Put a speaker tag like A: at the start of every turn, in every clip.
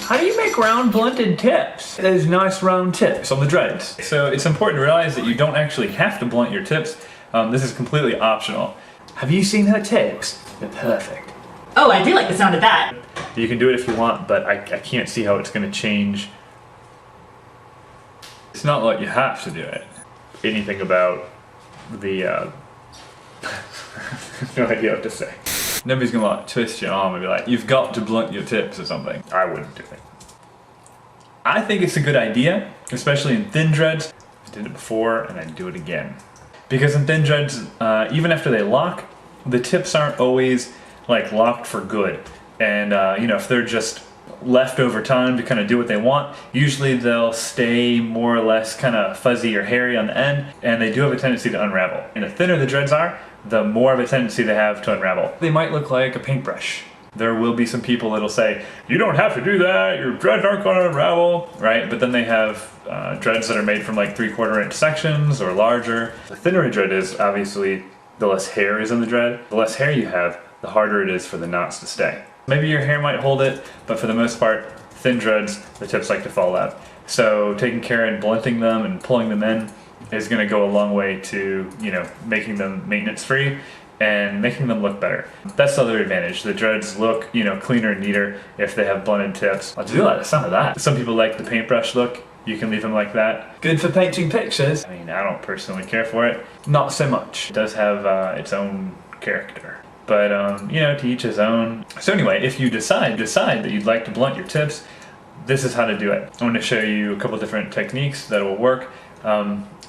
A: How do you make round blunted tips? There's nice round tips on the dreads. So it's important to realize that you don't actually have to blunt your tips. This is completely optional. Have you seen her tips? They're perfect.
B: Oh, I do like the sound of that.
A: You can do it if you want, but I can't see how it's going to change. It's not like you have to do it. Anything about the, no idea what to say. Nobody's going to like twist your arm and be like, you've got to blunt your tips or something. I wouldn't do it. I think it's a good idea, especially in thin dreads. I did it before and I'd do it again. Because in thin dreads, even after they lock, the tips aren't always like locked for good. And you know, if they're just left over time to kind of do what they want, usually they'll stay more or less kind of fuzzy or hairy on the end, and they do have a tendency to unravel. And the thinner the dreads are, the more of a tendency they have to unravel. They might look like a paintbrush. There will be some people that'll say, you don't have to do that, your dreads aren't going to unravel, right? But then they have dreads that are made from like 3/4 inch sections or larger. The thinner a dread is, obviously, the less hair is in the dread. The less hair you have, the harder it is for the knots to stay. Maybe your hair might hold it, but for the most part, thin dreads, the tips like to fall out. So taking care and blunting them and pulling them in is going to go a long way to, you know, making them maintenance free and making them look better. That's the other advantage. The dreads look, you know, cleaner and neater if they have blunted tips. I do like some of that. Some people like the paintbrush look. You can leave them like that. Good for painting pictures. I mean, I don't personally care for it. Not so much. It does have its own character. But, you know, to each his own. So anyway, if you decide that you'd like to blunt your tips, this is how to do it. I'm going to show you a couple different techniques that will work.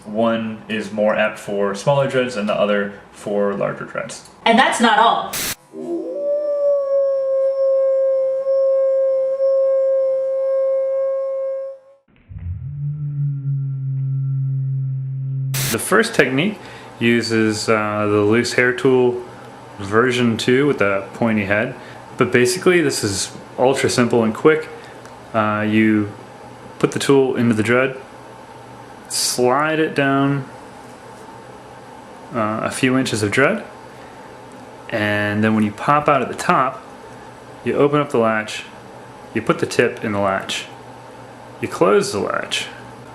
A: One is more apt for smaller dreads and the other for larger dreads.
B: And that's not all.
A: The first technique uses the loose hair tool version 2 with the pointy head, but basically this is ultra simple and quick. You put the tool into the dread, slide it down a few inches of dread, and then when you pop out at the top, you open up the latch, you put the tip in the latch, you close the latch,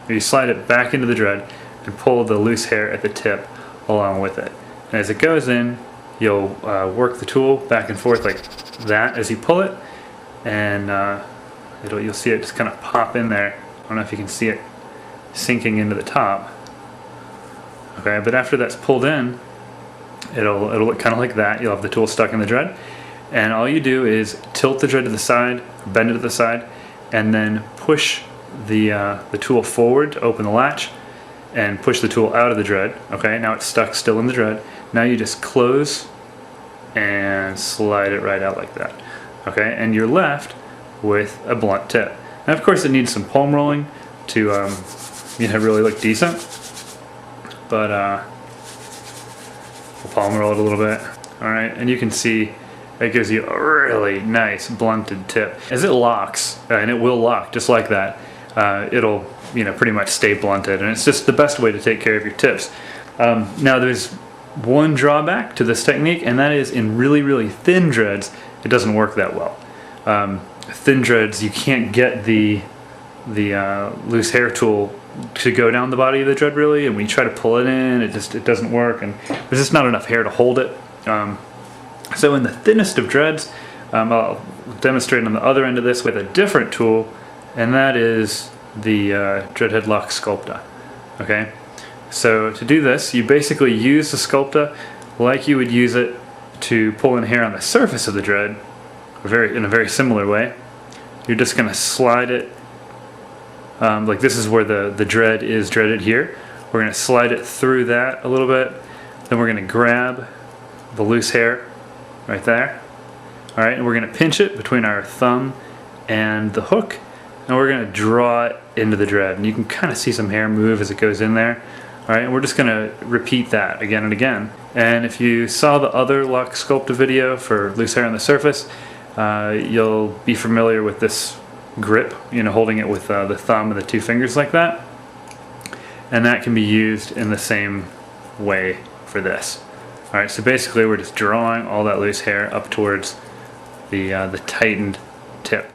A: or you slide it back into the dread and pull the loose hair at the tip along with it. And as it goes in, you'll work the tool back and forth like that as you pull it, and you'll see it just kind of pop in there. I don't know if you can see it sinking into the top. Okay, but after that's pulled in, it'll look kind of like that. You'll have the tool stuck in the dread, and all you do is tilt the dread to the side, bend it to the side, and then push the tool forward to open the latch, and push the tool out of the dread. Okay, now it's stuck still in the dread. Now you just close and slide it right out like that. Okay, and you're left with a blunt tip. And of course it needs some palm rolling to you know, really look decent. But we'll palm roll it a little bit. Alright, and you can see it gives you a really nice blunted tip. As it locks, and it will lock just like that, it'll, you know, pretty much stay blunted, and it's just the best way to take care of your tips. Now there's one drawback to this technique, and that is in really, really thin dreads, it doesn't work that well. Thin dreads, you can't get the loose hair tool to go down the body of the dread really, and when you try to pull it in, it doesn't work, and there's just not enough hair to hold it. So in the thinnest of dreads, I'll demonstrate on the other end of this with a different tool, and that is the Dreadlocks Sculpta. Okay, so to do this, you basically use the Sculpta like you would use it to pull in hair on the surface of the dread, in a very similar way. You're just going to slide it, like this is where the dread is dreaded here. We're going to slide it through that a little bit, then we're going to grab the loose hair right there. Alright, and we're going to pinch it between our thumb and the hook, and we're going to draw it into the dread, and you can kind of see some hair move as it goes in there. Alright, and we're just going to repeat that again and again. And if you saw the other lock sculpta video for loose hair on the surface, you'll be familiar with this grip, you know, holding it with the thumb and the two fingers like that. And that can be used in the same way for this. Alright, so basically we're just drawing all that loose hair up towards the tightened tip.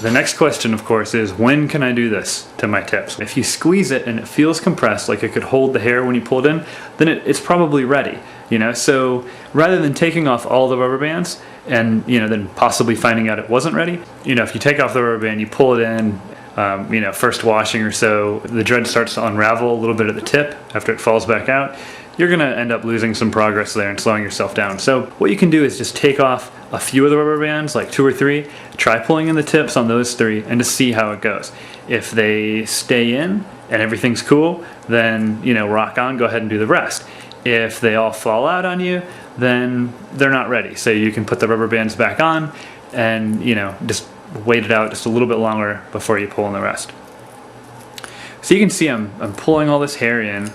A: The next question, of course, is when can I do this to my tips? If you squeeze it and it feels compressed, like it could hold the hair when you pull it in, then it's probably ready, you know? So rather than taking off all the rubber bands and, you know, then possibly finding out it wasn't ready, you know, if you take off the rubber band, you pull it in, you know, first washing or so, the dread starts to unravel a little bit at the tip after it falls back out. You're gonna end up losing some progress there and slowing yourself down. So what you can do is just take off a few of the rubber bands, like 2 or 3, try pulling in the tips on those 3 and just see how it goes. If they stay in and everything's cool, then, you know, rock on, go ahead and do the rest. If they all fall out on you, then they're not ready. So you can put the rubber bands back on and, you know, just wait it out just a little bit longer before you pull in the rest. So you can see I'm pulling all this hair in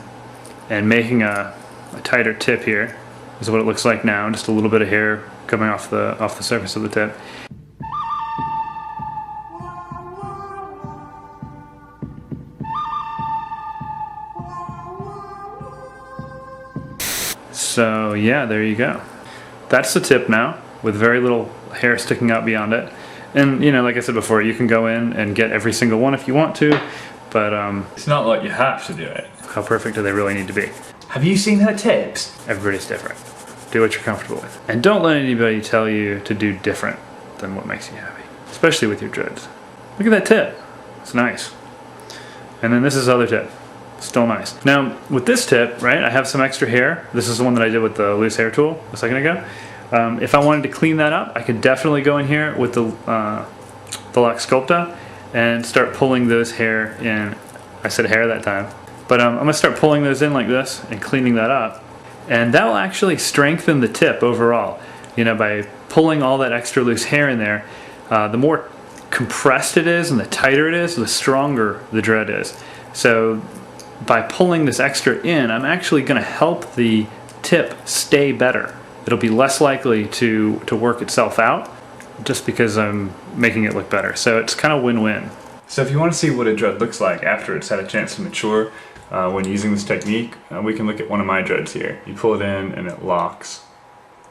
A: and making a tighter tip here. This is what it looks like now, just a little bit of hair coming off the surface of the tip. So yeah, there you go. That's the tip now, with very little hair sticking out beyond it. And you know, like I said before, you can go in and get every single one if you want to, but
C: it's not like you have to do it.
A: How perfect do they really need to be?
C: Have you seen her tips?
A: Everybody's different. Do what you're comfortable with. And don't let anybody tell you to do different than what makes you happy. Especially with your dreads. Look at that tip. It's nice. And then this is the other tip. Still nice. Now, with this tip, right, I have some extra hair. This is the one that I did with the loose hair tool a second ago. If I wanted to clean that up, I could definitely go in here with the Lock Sculpta and start pulling those hair in. I said hair that time. But I'm going to start pulling those in like this and cleaning that up. And that will actually strengthen the tip overall. You know, by pulling all that extra loose hair in there, the more compressed it is and the tighter it is, the stronger the dread is. So by pulling this extra in, I'm actually going to help the tip stay better. It'll be less likely to work itself out just because I'm making it look better. So it's kind of win-win.
C: So if you want to see what a dread looks like after it's had a chance to mature, when using this technique, we can look at one of my dreads here. You pull it in and it locks,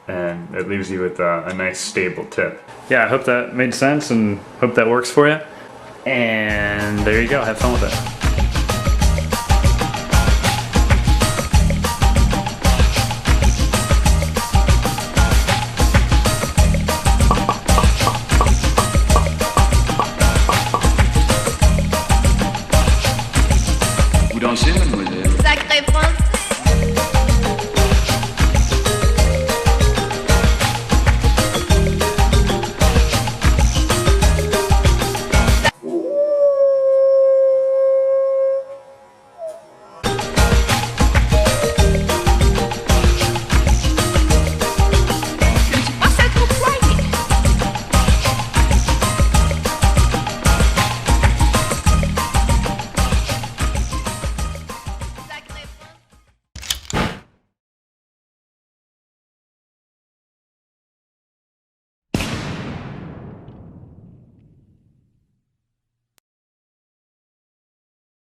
C: and it leaves you with a nice stable tip.
A: Yeah, I hope that made sense and hope that works for you. And there you go, have fun with it.